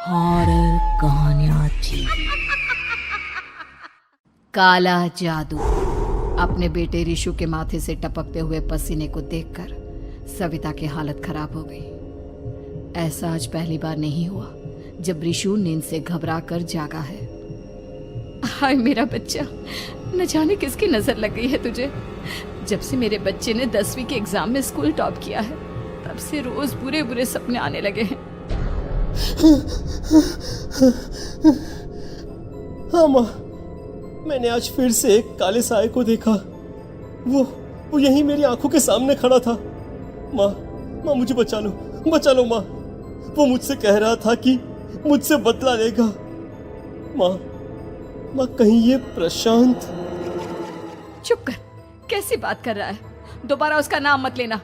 Horror कहानियां थी। काला जादू। अपने बेटे रिशु के माथे से टपकते हुए पसीने को देखकर सविता की हालत खराब हो गई। ऐसा आज पहली बार नहीं हुआ जब रिशु नींद से घबराकर जागा है। हाय मेरा बच्चा, न जाने किसकी नजर लग गई है तुझे। जब से मेरे बच्चे ने 10वीं के एग्जाम में स्कूल टॉप किया है तब से रोज बुरे बुरे सपने आने लगे हैं। हाँ माँ, मैंने आज फिर से एक काले साए को देखा। वो यहीं मेरी आंखों के सामने खड़ा था। माँ मुझे बचा लो माँ। वो मुझसे कह रहा था कि मुझसे बदला लेगा। माँ कहीं ये प्रशांत। चुप कर, कैसी बात कर रहा है? दोबारा उसका नाम मत लेना।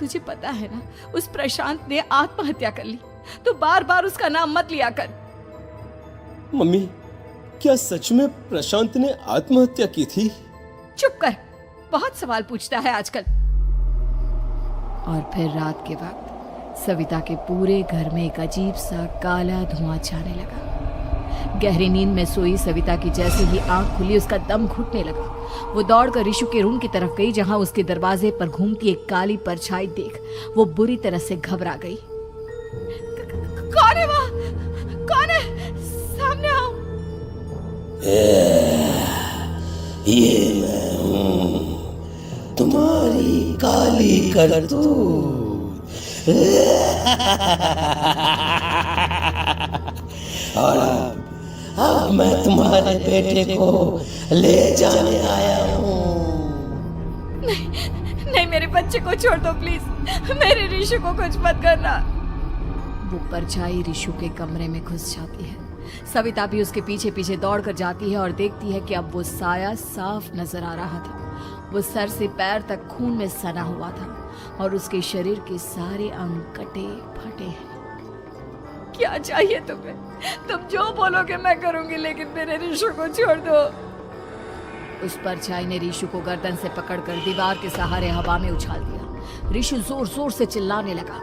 तुझे पता है ना, उस प्रशांत ने आत्महत्या कर ली, तो बार बार उसका नाम मत लिया कर। मम्मी, क्या सच में प्रशांत ने आत्महत्या की थी? चुप कर, बहुत सवाल पूछता है आजकल। और फिर रात के वक्त सविता के पूरे घर में एक अजीब सा काला धुआं छाने लगा। गहरी नींद में सोई सविता की जैसे ही आंख खुली उसका दम घुटने लगा। वो दौड़कर रिशु के रूम की तरफ गई जहां उसके दरवाजे पर घूमती एक काली परछाई देख वो बुरी तरह से घबरा गई। कौन है वहाँ? कौन है? सामने आओ। ये मैं हूँ, तुम्हारी काली करतूत। और अब मैं तुम्हारे बेटे को ले जाने आया हूँ। नहीं, मेरे बच्चे को छोड़ दो प्लीज। मेरे रिशु को कुछ मत करना। वो परछाई रिशु के कमरे में घुस जाती है। सविता भी उसके पीछे पीछे दौड़कर जाती है और देखती है कि अब वो साया साफ नजर आ रहा था। वो सर से पैर तक खून में सना हुआ था और उसके शरीर के सारे अंग कटे फटे हैं। क्या चाहिए तुम्हें? तुम जो बोलोगे मैं करूंगी, लेकिन मेरे रिशु को छोड़ दो। उस परछाई ने रिशु को गर्दन से पकड़कर दीवार के सहारे हवा में उछाल दिया। रिशु जोर जोर से चिल्लाने लगा।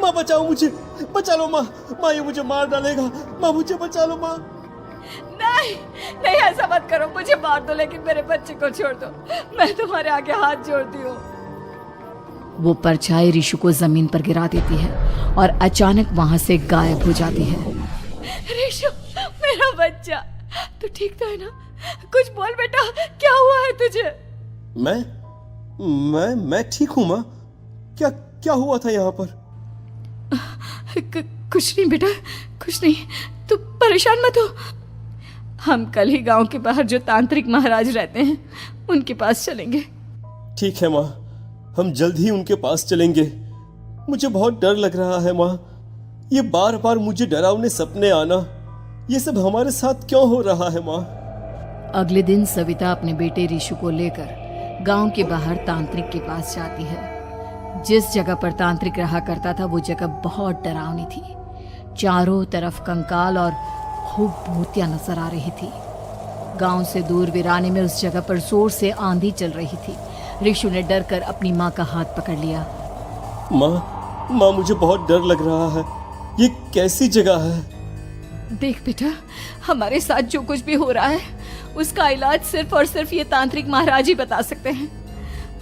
माँ बचाओ मुझे, बचा लो माँ, ये मुझे मार डालेगा। माँ मुझे बचा लो माँ। नहीं ऐसा मत करो, मुझे मार दो लेकिन मेरे बच्चे को छोड़ दो। मैं तुम्हारे आगे हाथ जोड़ती हूँ। वो परछाई रिशु को जमीन पर गिरा देती है और अचानक वहां से गायब हो जाती है। रिशु, मेरा बच्चा, तू ठीक तो है ना? कुछ बोल बेटा, क्या हुआ है तुझे? मैं ठीक हूँ माँ। क्या हुआ था यहाँ पर? कुछ नहीं बेटा, कुछ नहीं। तू परेशान मत हो। हम कल ही गांव के बाहर जो तांत्रिक महाराज रहते हैं उनके पास चलेंगे। ठीक है माँ, हम जल्द ही उनके पास चलेंगे। मुझे बहुत डर लग रहा है माँ। ये बार बार मुझे डरावने सपने आना, ये सब हमारे साथ क्यों हो रहा है माँ? अगले दिन सविता अपने बेटे रिशु को लेकर गांव के बाहर तांत्रिक के पास जाती है। जिस जगह पर तांत्रिक रहा करता था वो जगह बहुत डरावनी थी। चारों तरफ कंकाल और खूब भूतियां नजर आ रही थी। गांव से दूर वीराने में उस जगह पर जोर से आंधी चल रही थी। रिशु ने डर कर अपनी माँ का हाथ पकड़ लिया। माँ मुझे बहुत डर लग रहा है। ये कैसी जगह है? देख बेटा, हमारे साथ जो कुछ भी हो रहा है उसका इलाज सिर्फ और सिर्फ ये तांत्रिक महाराज ही बता सकते हैं।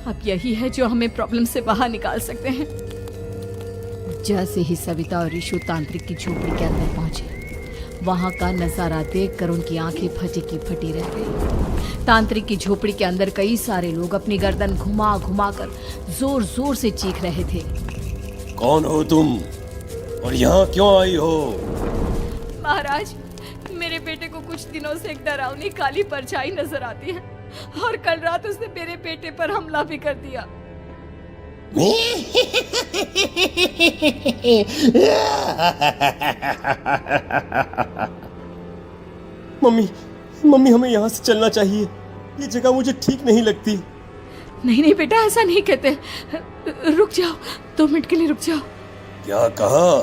अब यही है जो हमें प्रॉब्लम से बाहर निकाल सकते हैं। जैसे ही सविता और रिशु तांत्रिक की झोपड़ी के अंदर पहुंचे, वहां का नजारा देखकर उनकी आंखें फटी की फटी रह गई। तांत्रिक की झोपड़ी के अंदर कई सारे लोग अपनी गर्दन घुमा घुमा कर जोर जोर से चीख रहे थे। कौन हो तुम और यहाँ क्यों आई हो? महाराज, मेरे बेटे को कुछ दिनों से एक डरावनी काली परछाई नजर आती है और कल रात उसने मेरे बेटे पर हमला भी कर दिया। मम्मी हमें यहाँ से चलना चाहिए। ये जगह मुझे ठीक नहीं लगती। नहीं बेटा, ऐसा नहीं कहते। रुक जाओ, 2 मिनट के लिए रुक जाओ। क्या कहा?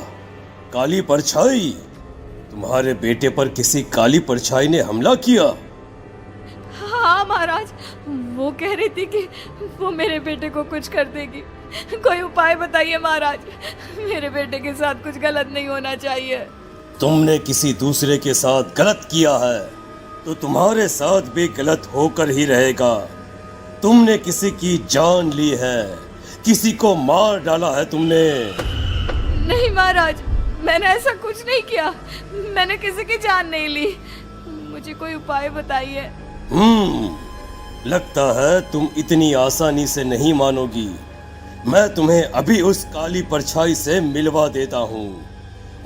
काली परछाई? तुम्हारे बेटे पर किसी काली परछाई ने हमला किया? हाँ महाराज, वो कह रही थी कि वो मेरे बेटे को कुछ कर देगी, कोई उपाय बताइए महाराज। मेरे बेटे के साथ कुछ गलत नहीं होना चाहिए। तुमने किसी दूसरे के साथ गलत किया है तो तुम्हारे साथ भी गलत होकर ही रहेगा। तुमने किसी की जान ली है, किसी को मार डाला है तुमने। नहीं महाराज, मैंने ऐसा कुछ नहीं किया। मैंने किसी की जान नहीं ली। मुझे कोई उपाय बताइए। लगता है तुम इतनी आसानी से नहीं मानोगी। मैं तुम्हें अभी उस काली परछाई से मिलवा देता हूँ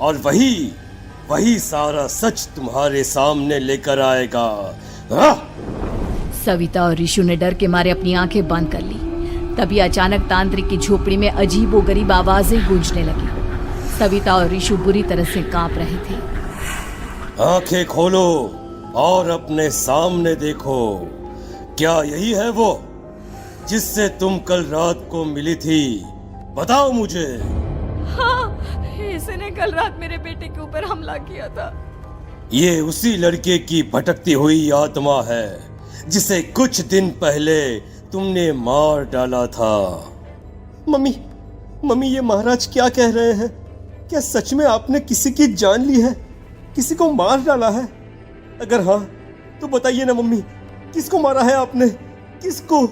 और वही सारा सच तुम्हारे सामने लेकर आएगा। सविता और ऋषु ने डर के मारे अपनी आंखें बंद कर ली। तभी अचानक तांत्रिक की झोपड़ी में अजीबोगरीब आवाजें गूंजने लगी। सविता और ऋषु बुरी तरह से कांप रहे थे। आंखें खोलो और अपने सामने देखो। क्या यही है वो जिससे तुम कल रात को मिली थी? बताओ मुझे। हाँ, इसने कल रात मेरे बेटे के ऊपर हमला किया था। ये उसी लड़के की भटकती हुई आत्मा है जिसे कुछ दिन पहले तुमने मार डाला था। मम्मी ये महाराज क्या कह रहे हैं? क्या सच में आपने किसी की जान ली है, किसी को मार डाला है? अगर हाँ तो बताइए ना मम्मी, किसको मारा है आपने? किसको?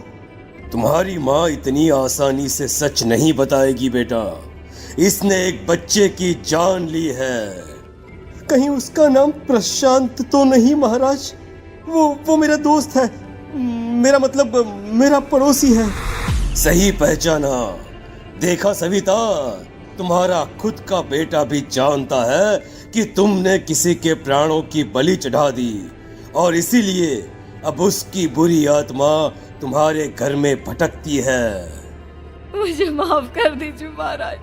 तुम्हारी माँ इतनी आसानी से सच नहीं बताएगी बेटा। इसने एक बच्चे की जान ली है। कहीं उसका नाम प्रशांत तो नहीं महाराज? वो मेरा दोस्त है, मेरा मतलब मेरा पड़ोसी है। सही पहचाना। देखा सविता, तुम्हारा खुद का बेटा भी जानता है कि तुमने किसी के प्राणों की बलि चढ़ा दी और इसीलिए अब उसकी बुरी आत्मा तुम्हारे घर में भटकती है। मुझे माफ कर दीजिए महाराज,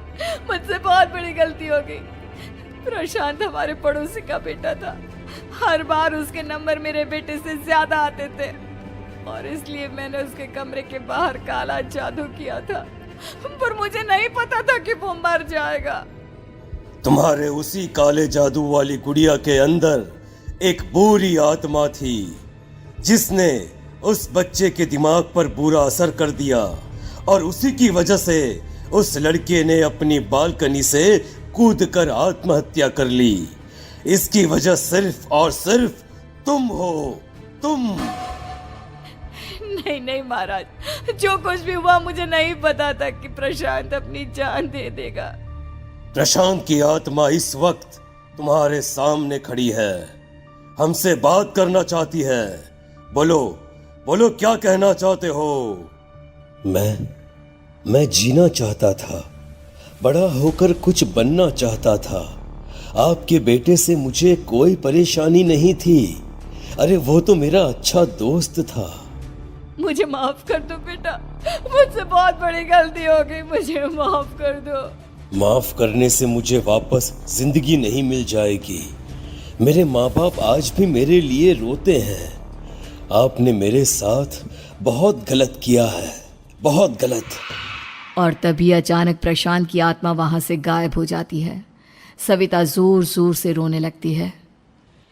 मुझसे बहुत बड़ी गलती हो गई। प्रशांत हमारे पड़ोसी का बेटा था। हर बार उसके नंबर मेरे बेटे से ज्यादा आते थे और इसलिए मैंने उसके कमरे के बाहर काला जादू किया था, पर मुझे नहीं पता था कि वो मर जाएगा। तुम्हारे उसी काले जादू वाली गुड़िया के अंदर एक बुरी आत्मा थी जिसने उस बच्चे के दिमाग पर बुरा असर कर दिया और उसी की वजह से उस लड़के ने अपनी बालकनी से कूदकर आत्महत्या कर ली। इसकी वजह सिर्फ और सिर्फ तुम हो, तुम। नहीं महाराज, जो कुछ भी हुआ मुझे नहीं पता था कि प्रशांत अपनी जान दे देगा। प्रशांत की आत्मा इस वक्त तुम्हारे सामने खड़ी है, हमसे बात करना चाहती है। बोलो क्या कहना चाहते हो? मैं जीना चाहता था, बड़ा होकर कुछ बनना चाहता था। आपके बेटे से मुझे कोई परेशानी नहीं थी। अरे वो तो मेरा अच्छा दोस्त था। मुझे माफ कर दो बेटा, मुझसे बहुत बड़ी गलती हो गई, मुझे माफ कर दो। माफ करने से मुझे वापस जिंदगी नहीं मिल जाएगी। मेरे माँ बाप आज भी मेरे लिए रोते हैं। आपने मेरे साथ बहुत गलत किया है, बहुत गलत। और तभी अचानक प्रशांत की आत्मा वहां से गायब हो जाती है। सविता जोर जोर से रोने लगती है।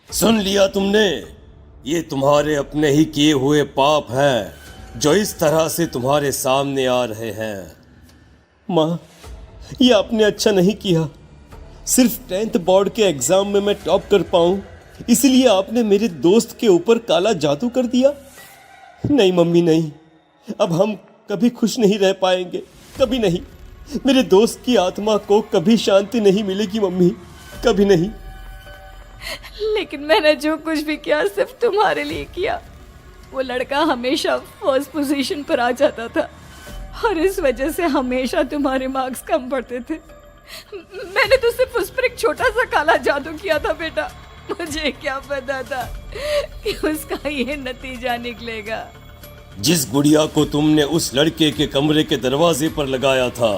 सुन लिया तुमने? ये तुम्हारे अपने ही किए हुए पाप हैं जो इस तरह से तुम्हारे सामने आ रहे हैं। माँ, ये आपने अच्छा नहीं किया। सिर्फ 10th बोर्ड के एग्जाम में मैं टॉप कर पाऊं इसलिए आपने मेरे दोस्त के ऊपर काला जादू कर दिया। नहीं मम्मी नहीं, अब हम कभी खुश नहीं रह पाएंगे, कभी नहीं। मेरे दोस्त की आत्मा को कभी शांति नहीं मिलेगी मम्मी, कभी नहीं। लेकिन मैंने जो कुछ भी किया सिर्फ तुम्हारे लिए किया। वो लड़का हमेशा फर्स्ट पोजीशन पर आ जाता था और इस वजह से हमेशा तुम्हारे मार्क्स कम पड़ते थे। मैंने तो सिर्फ उस पर एक छोटा सा काला जादू किया था बेटा। मुझे क्या पता था कि उसका ये नतीजा निकलेगा। जिस गुड़िया को तुमने उस लड़के के कमरे के दरवाजे पर लगाया था,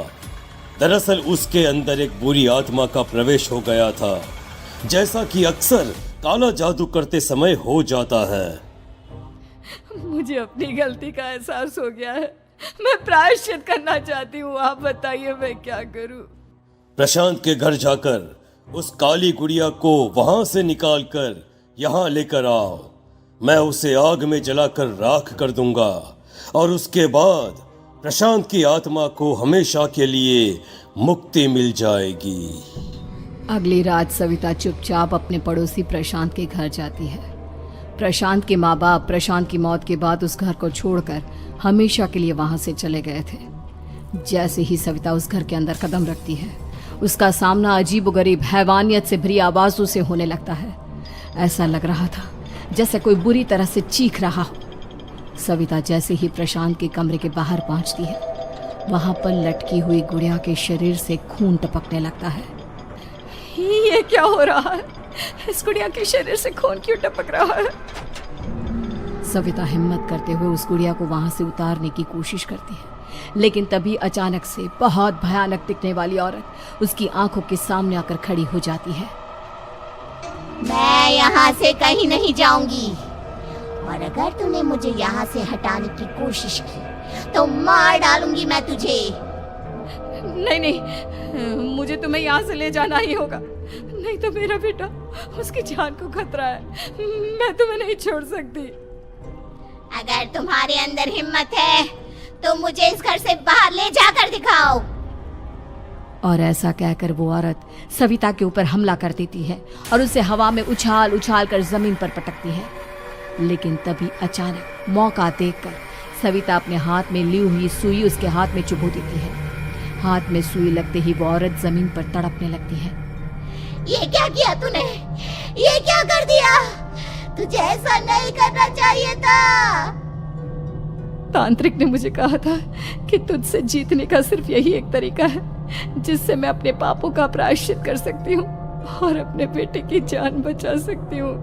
दरअसल उसके अंदर एक बुरी आत्मा का प्रवेश हो गया था, जैसा कि अक्सर काला जादू करते समय हो जाता है। मुझे अपनी गलती का एहसास हो गया है। मैं प्रायश्चित करना चाहती हूँ। आप बताइए मैं क्या करूँ? प्रशांत के घर जाकर उस काली गुड़िया को वहां से निकालकर यहाँ लेकर आओ। मैं उसे आग में जलाकर राख कर दूंगा और उसके बाद प्रशांत की आत्मा को हमेशा के लिए मुक्ति मिल जाएगी। अगली रात सविता चुपचाप अपने पड़ोसी प्रशांत के घर जाती है। प्रशांत के माँ बाप प्रशांत की मौत के बाद उस घर को छोड़कर हमेशा के लिए वहां से चले गए थे। जैसे ही सविता उस घर के अंदर कदम रखती है, उसका सामना अजीबोगरीब हैवानियत से भरी आवाजों से होने लगता है। ऐसा लग रहा था जैसे कोई बुरी तरह से चीख रहा हो। सविता जैसे ही प्रशांत के कमरे के बाहर पहुंचती है, वहां पर लटकी हुई गुड़िया के शरीर से खून टपकने लगता है। ये क्या हो रहा है? इस गुड़िया के शरीर से खून क्यों टपक रहा है? सविता हिम्मत करते हुए उस गुड़िया को वहां से उतारने की कोशिश करती है, लेकिन तभी अचानक से बहुत भयानक दिखने वाली औरत उसकी आंखों के सामने आकर खड़ी हो जाती है। मैं यहाँ से कहीं नहीं जाऊंगी, और अगर तूने मुझे यहाँ से हटाने की कोशिश की तो मार डालूंगी मैं तुझे। नहीं नहीं, मुझे तुम्हें यहाँ से ले जाना ही होगा, नहीं तो मेरा बेटा, उसकी जान को खतरा है। मैं तुम्हें नहीं छोड़ सकती। अगर तुम्हारे अंदर हिम्मत है तो मुझे इस घर से बाहर ले जाकर दिखाओ। और ऐसा कहकर वो औरत सविता के ऊपर हमला कर देती है और उसे हवा में उछाल उछाल कर जमीन पर पटकती है। लेकिन तभी अचानक मौका देखकर सविता अपने हाथ में ली हुई सुई उसके हाथ में चुभो देती है। हाथ में सुई लगते ही वो औरत जमीन पर तड़पने लगती है। ये क्या किया तूने? ये क्या कर दिया? तुझे ऐसा नहीं करना चाहिए था। तांत्रिक ने मुझे कहा था कि तुझसे जीतने का सिर्फ यही एक तरीका है जिससे मैं अपने पापों का प्रायश्चित कर सकती हूँ और अपने बेटे की जान बचा सकती हूँ।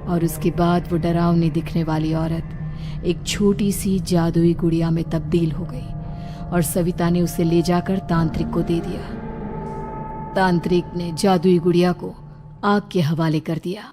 और उसके बाद वो डरावनी दिखने वाली औरत एक छोटी सी जादुई गुड़िया में तब्दील हो गई और सविता ने उसे ले जाकर तांत्रिक को दे दिया। तांत्रिक ने जादुई गुड़िया को आग के हवाले कर दिया।